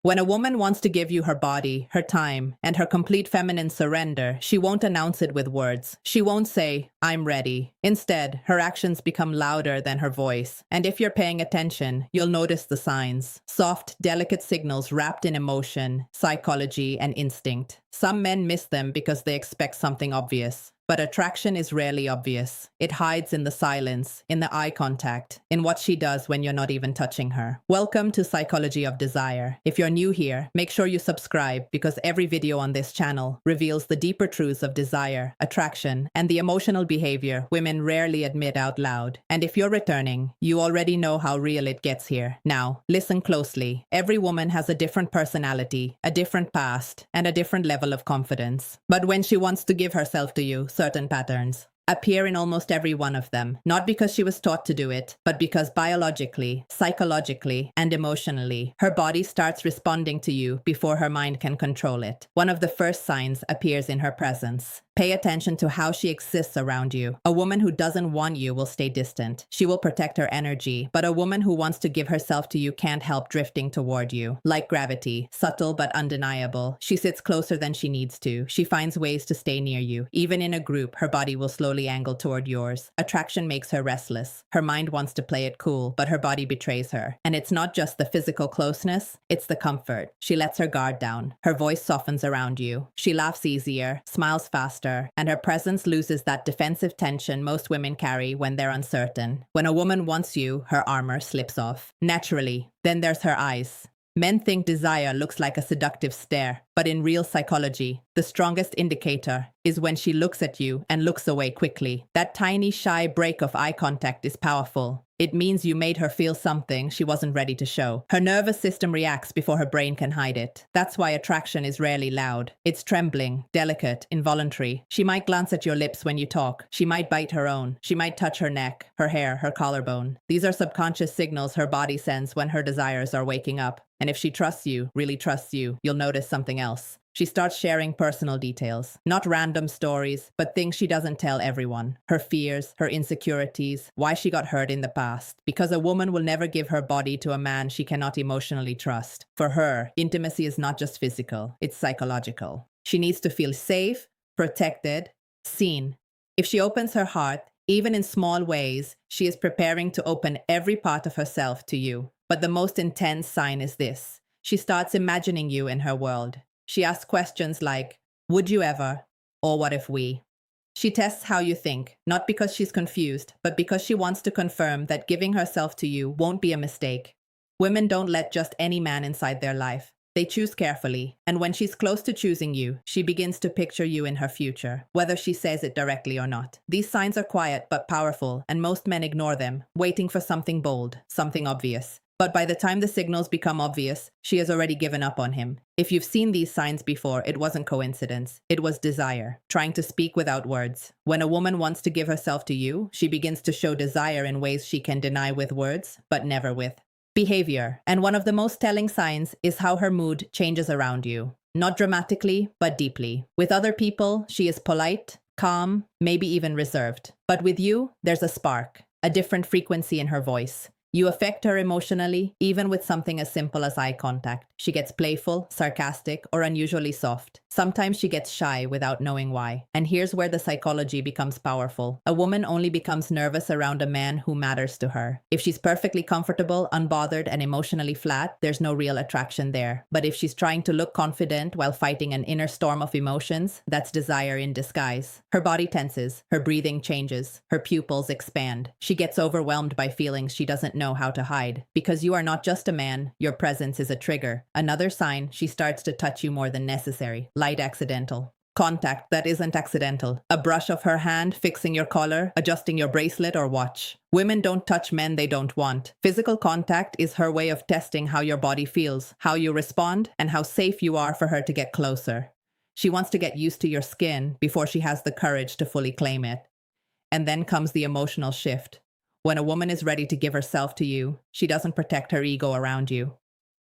When a woman wants to give you her body, her time, and her complete feminine surrender, she won't announce it with words. She won't say, "I'm ready." Instead, her actions become louder than her voice. And if you're paying attention, you'll notice the signs. Soft, delicate signals wrapped in emotion, psychology, and instinct. Some men miss them because they expect something obvious. But attraction is rarely obvious. It hides in the silence, in the eye contact, in what she does when you're not even touching her. Welcome to Psychology of Desire. If you're new here, make sure you subscribe because every video on this channel reveals the deeper truths of desire, attraction, and the emotional behavior women rarely admit out loud. And if you're returning, you already know how real it gets here. Now, listen closely. Every woman has a different personality, a different past, and a different level of confidence. But when she wants to give herself to you, certain patterns appear in almost every one of them, not because she was taught to do it, but because biologically, psychologically, and emotionally, her body starts responding to you before her mind can control it. One of the first signs appears in her presence. Pay attention to how she exists around you. A woman who doesn't want you will stay distant. She will protect her energy, but a woman who wants to give herself to you can't help drifting toward you. Like gravity, subtle but undeniable. She sits closer than she needs to. She finds ways to stay near you. Even in a group, her body will slowly angle toward yours. Attraction makes her restless. Her mind wants to play it cool, but her body betrays her. And it's not just the physical closeness, it's the comfort. She lets her guard down. Her voice softens around you. She laughs easier, smiles faster, and her presence loses that defensive tension most women carry when they're uncertain. When a woman wants you, her armor slips off. Naturally. Then there's her eyes. Men think desire looks like a seductive stare, but in real psychology, the strongest indicator is when she looks at you and looks away quickly. That tiny, shy break of eye contact is powerful. It means you made her feel something she wasn't ready to show. Her nervous system reacts before her brain can hide it. That's why attraction is rarely loud. It's trembling, delicate, involuntary. She might glance at your lips when you talk. She might bite her own. She might touch her neck, her hair, her collarbone. These are subconscious signals her body sends when her desires are waking up. And if she trusts you, really trusts you, you'll notice something else. She starts sharing personal details, not random stories, but things she doesn't tell everyone. Her fears, her insecurities, why she got hurt in the past. Because a woman will never give her body to a man she cannot emotionally trust. For her, intimacy is not just physical, it's psychological. She needs to feel safe, protected, seen. If she opens her heart, even in small ways, she is preparing to open every part of herself to you. But the most intense sign is this. She starts imagining you in her world. She asks questions like, "Would you ever?" Or "What if we?" She tests how you think, not because she's confused, but because she wants to confirm that giving herself to you won't be a mistake. Women don't let just any man inside their life. They choose carefully, and when she's close to choosing you, she begins to picture you in her future, whether she says it directly or not. These signs are quiet but powerful, and most men ignore them, waiting for something bold, something obvious. But by the time the signals become obvious, she has already given up on him. If you've seen these signs before, it wasn't coincidence. It was desire, trying to speak without words. When a woman wants to give herself to you, she begins to show desire in ways she can deny with words, but never with behavior. And one of the most telling signs is how her mood changes around you. Not dramatically, but deeply. With other people, she is polite, calm, maybe even reserved. But with you, there's a spark, a different frequency in her voice. You affect her emotionally, even with something as simple as eye contact. She gets playful, sarcastic, or unusually soft. Sometimes she gets shy without knowing why. And here's where the psychology becomes powerful. A woman only becomes nervous around a man who matters to her. If she's perfectly comfortable, unbothered, and emotionally flat, there's no real attraction there. But if she's trying to look confident while fighting an inner storm of emotions, that's desire in disguise. Her body tenses, her breathing changes, her pupils expand. She gets overwhelmed by feelings she doesn't know how to hide. Because you are not just a man, your presence is a trigger. Another sign, she starts to touch you more than necessary. Light accidental. Contact that isn't accidental. A brush of her hand, fixing your collar, adjusting your bracelet or watch. Women don't touch men they don't want. Physical contact is her way of testing how your body feels, how you respond, and how safe you are for her to get closer. She wants to get used to your skin before she has the courage to fully claim it. And then comes the emotional shift. When a woman is ready to give herself to you, she doesn't protect her ego around you.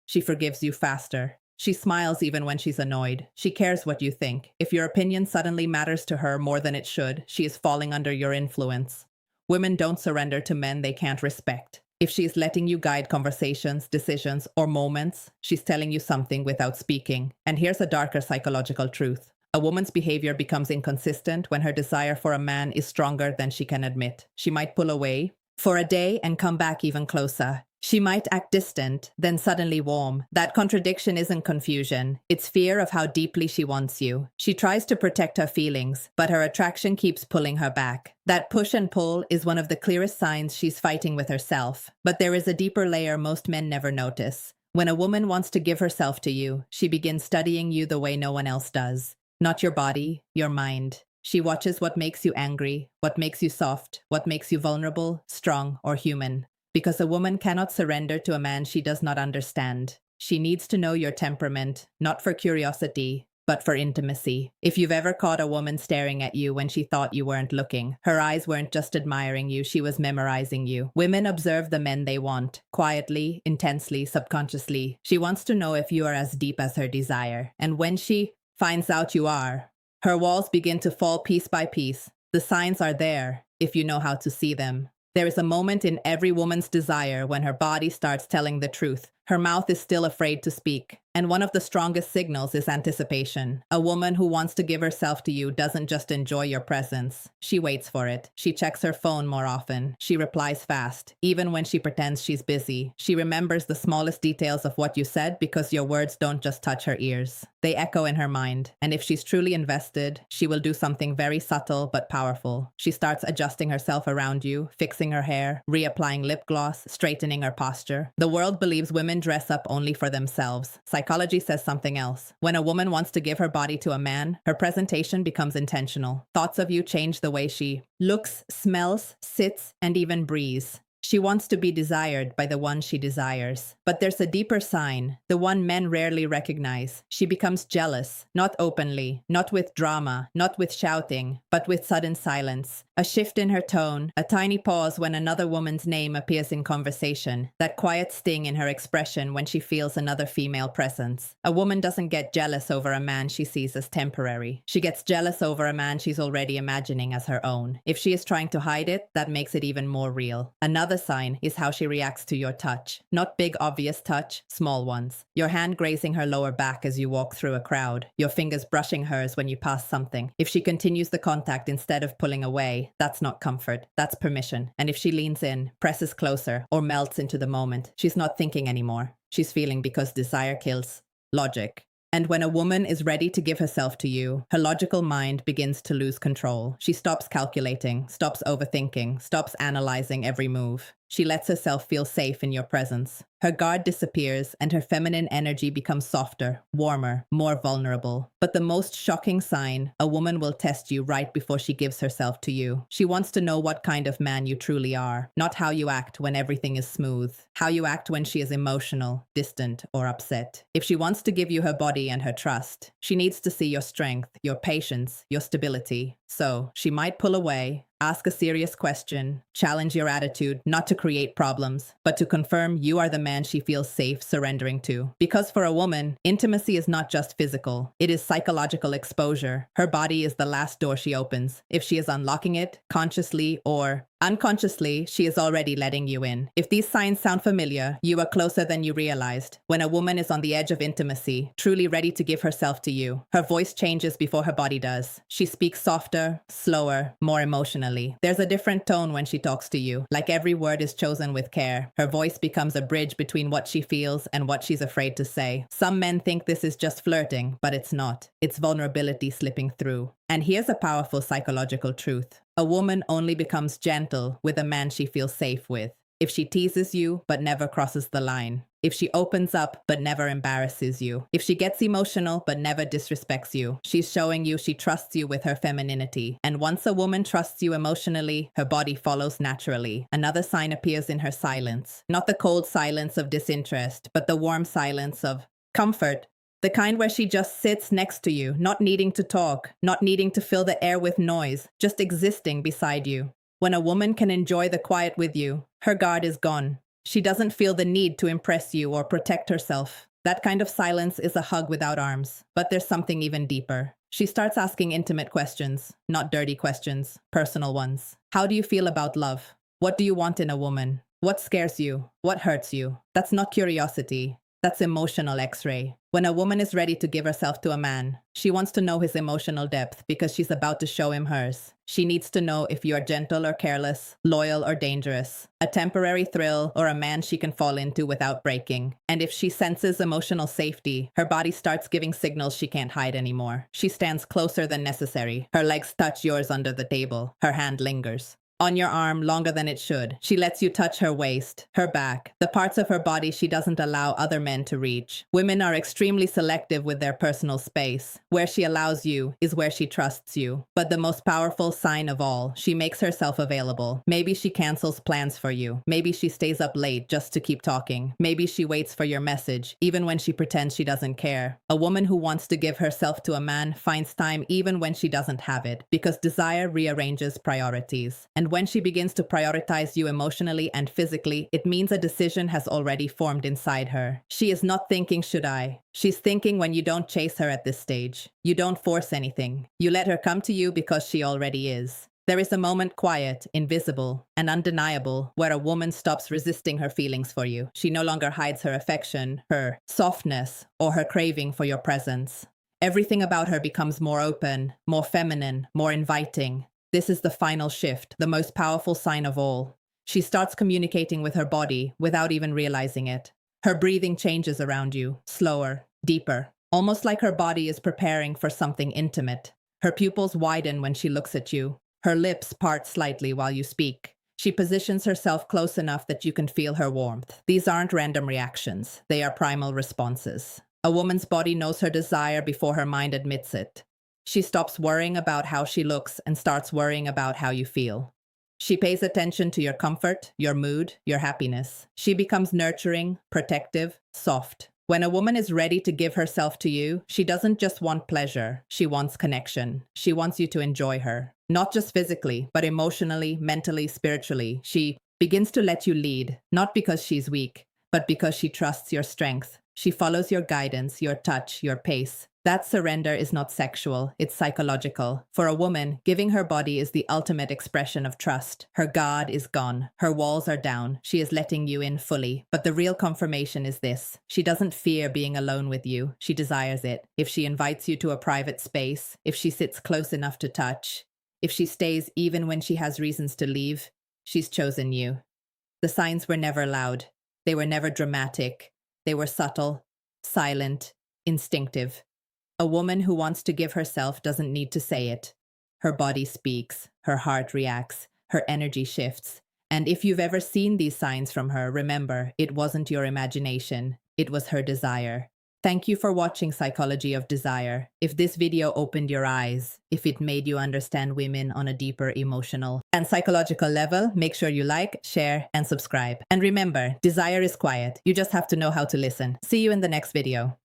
She forgives you faster. She smiles even when she's annoyed. She cares what you think. If your opinion suddenly matters to her more than it should, she is falling under your influence. Women don't surrender to men they can't respect. If she's letting you guide conversations, decisions, or moments, she's telling you something without speaking. And here's a darker psychological truth. A woman's behavior becomes inconsistent when her desire for a man is stronger than she can admit. She might pull away for a day and come back even closer. She might act distant, then suddenly warm. That contradiction isn't confusion. It's fear of how deeply she wants you. She tries to protect her feelings, but her attraction keeps pulling her back. That push and pull is one of the clearest signs she's fighting with herself. But there is a deeper layer most men never notice. When a woman wants to give herself to you, she begins studying you the way no one else does. Not your body, your mind. She watches what makes you angry, what makes you soft, what makes you vulnerable, strong, or human. Because a woman cannot surrender to a man she does not understand. She needs to know your temperament, not for curiosity, but for intimacy. If you've ever caught a woman staring at you when she thought you weren't looking, her eyes weren't just admiring you, she was memorizing you. Women observe the men they want, quietly, intensely, subconsciously. She wants to know if you are as deep as her desire. And when she finds out you are, her walls begin to fall piece by piece. The signs are there, if you know how to see them. There is a moment in every woman's desire when her body starts telling the truth. Her mouth is still afraid to speak. And one of the strongest signals is anticipation. A woman who wants to give herself to you doesn't just enjoy your presence. She waits for it. She checks her phone more often. She replies fast, even when she pretends she's busy. She remembers the smallest details of what you said because your words don't just touch her ears. They echo in her mind. And if she's truly invested, she will do something very subtle but powerful. She starts adjusting herself around you, fixing her hair, reapplying lip gloss, straightening her posture. The world believes women dress up only for themselves. Psychology says something else. When a woman wants to give her body to a man, her presentation becomes intentional. Thoughts of you change the way she looks, smells, sits, and even breathes. She wants to be desired by the one she desires. But there's a deeper sign, the one men rarely recognize. She becomes jealous, not openly, not with drama, not with shouting, but with sudden silence. A shift in her tone, a tiny pause when another woman's name appears in conversation, that quiet sting in her expression when she feels another female presence. A woman doesn't get jealous over a man she sees as temporary. She gets jealous over a man she's already imagining as her own. If she is trying to hide it, that makes it even more real. Another sign is how she reacts to your touch. Not big, obvious touch, small ones. Your hand grazing her lower back as you walk through a crowd. Your fingers brushing hers when you pass something. If she continues the contact instead of pulling away, that's not comfort, that's permission. And if she leans in, presses closer, or melts into the moment, she's not thinking anymore. She's feeling, because desire kills logic. And when a woman is ready to give herself to you, her logical mind begins to lose control. She stops calculating, stops overthinking, stops analyzing every move. She lets herself feel safe in your presence. Her guard disappears and her feminine energy becomes softer, warmer, more vulnerable. But the most shocking sign, a woman will test you right before she gives herself to you. She wants to know what kind of man you truly are, not how you act when everything is smooth, how you act when she is emotional, distant, or upset. If she wants to give you her body and her trust, she needs to see your strength, your patience, your stability. So she might pull away, ask a serious question, challenge your attitude, not to create problems, but to confirm you are the man she feels safe surrendering to. Because for a woman, intimacy is not just physical, it is psychological exposure. Her body is the last door she opens. If she is unlocking it, consciously or unconsciously, she is already letting you in. If these signs sound familiar, you are closer than you realized. When a woman is on the edge of intimacy, truly ready to give herself to you, her voice changes before her body does. She speaks softer, slower, more emotionally. There's a different tone when she talks to you, like every word is chosen with care. Her voice becomes a bridge between what she feels and what she's afraid to say. Some men think this is just flirting, but it's not. It's vulnerability slipping through. And here's a powerful psychological truth. A woman only becomes gentle with a man she feels safe with. If she teases you, but never crosses the line. If she opens up, but never embarrasses you. If she gets emotional, but never disrespects you. She's showing you she trusts you with her femininity. And once a woman trusts you emotionally, her body follows naturally. Another sign appears in her silence. Not the cold silence of disinterest, but the warm silence of comfort. The kind where she just sits next to you, not needing to talk, not needing to fill the air with noise, just existing beside you. When a woman can enjoy the quiet with you, her guard is gone. She doesn't feel the need to impress you or protect herself. That kind of silence is a hug without arms. But there's something even deeper. She starts asking intimate questions, not dirty questions, personal ones. How do you feel about love? What do you want in a woman? What scares you? What hurts you? That's not curiosity. That's emotional X-ray. When a woman is ready to give herself to a man, she wants to know his emotional depth because she's about to show him hers. She needs to know if you are gentle or careless, loyal or dangerous, a temporary thrill or a man she can fall into without breaking. And if she senses emotional safety, her body starts giving signals she can't hide anymore. She stands closer than necessary. Her legs touch yours under the table. Her hand lingers on your arm longer than it should. She lets you touch her waist, her back, the parts of her body she doesn't allow other men to reach. Women are extremely selective with their personal space. Where she allows you is where she trusts you. But the most powerful sign of all, she makes herself available. Maybe she cancels plans for you. Maybe she stays up late just to keep talking. Maybe she waits for your message, even when she pretends she doesn't care. A woman who wants to give herself to a man finds time even when she doesn't have it, because desire rearranges priorities. And when she begins to prioritize you emotionally and physically, it means a decision has already formed inside her. She is not thinking, should I? She's thinking when you don't chase her at this stage. You don't force anything. You let her come to you because she already is. There is a moment quiet, invisible, and undeniable where a woman stops resisting her feelings for you. She no longer hides her affection, her softness, or her craving for your presence. Everything about her becomes more open, more feminine, more inviting. This is the final shift, the most powerful sign of all. She starts communicating with her body without even realizing it. Her breathing changes around you, slower, deeper, almost like her body is preparing for something intimate. Her pupils widen when she looks at you. Her lips part slightly while you speak. She positions herself close enough that you can feel her warmth. These aren't random reactions. They are primal responses. A woman's body knows her desire before her mind admits it. She stops worrying about how she looks and starts worrying about how you feel. She pays attention to your comfort, your mood, your happiness. She becomes nurturing, protective, soft. When a woman is ready to give herself to you, she doesn't just want pleasure. She wants connection. She wants you to enjoy her. Not just physically, but emotionally, mentally, spiritually. She begins to let you lead, not because she's weak, but because she trusts your strength. She follows your guidance, your touch, your pace. That surrender is not sexual, it's psychological. For a woman, giving her body is the ultimate expression of trust. Her guard is gone. Her walls are down. She is letting you in fully. But the real confirmation is this. She doesn't fear being alone with you. She desires it. If she invites you to a private space, if she sits close enough to touch, if she stays even when she has reasons to leave, she's chosen you. The signs were never loud. They were never dramatic. They were subtle, silent, instinctive. A woman who wants to give herself doesn't need to say it. Her body speaks, her heart reacts, her energy shifts. And if you've ever seen these signs from her, remember, it wasn't your imagination, it was her desire. Thank you for watching Psychology of Desire. If this video opened your eyes, if it made you understand women on a deeper emotional and psychological level, make sure you like, share, and subscribe. And remember, desire is quiet. You just have to know how to listen. See you in the next video.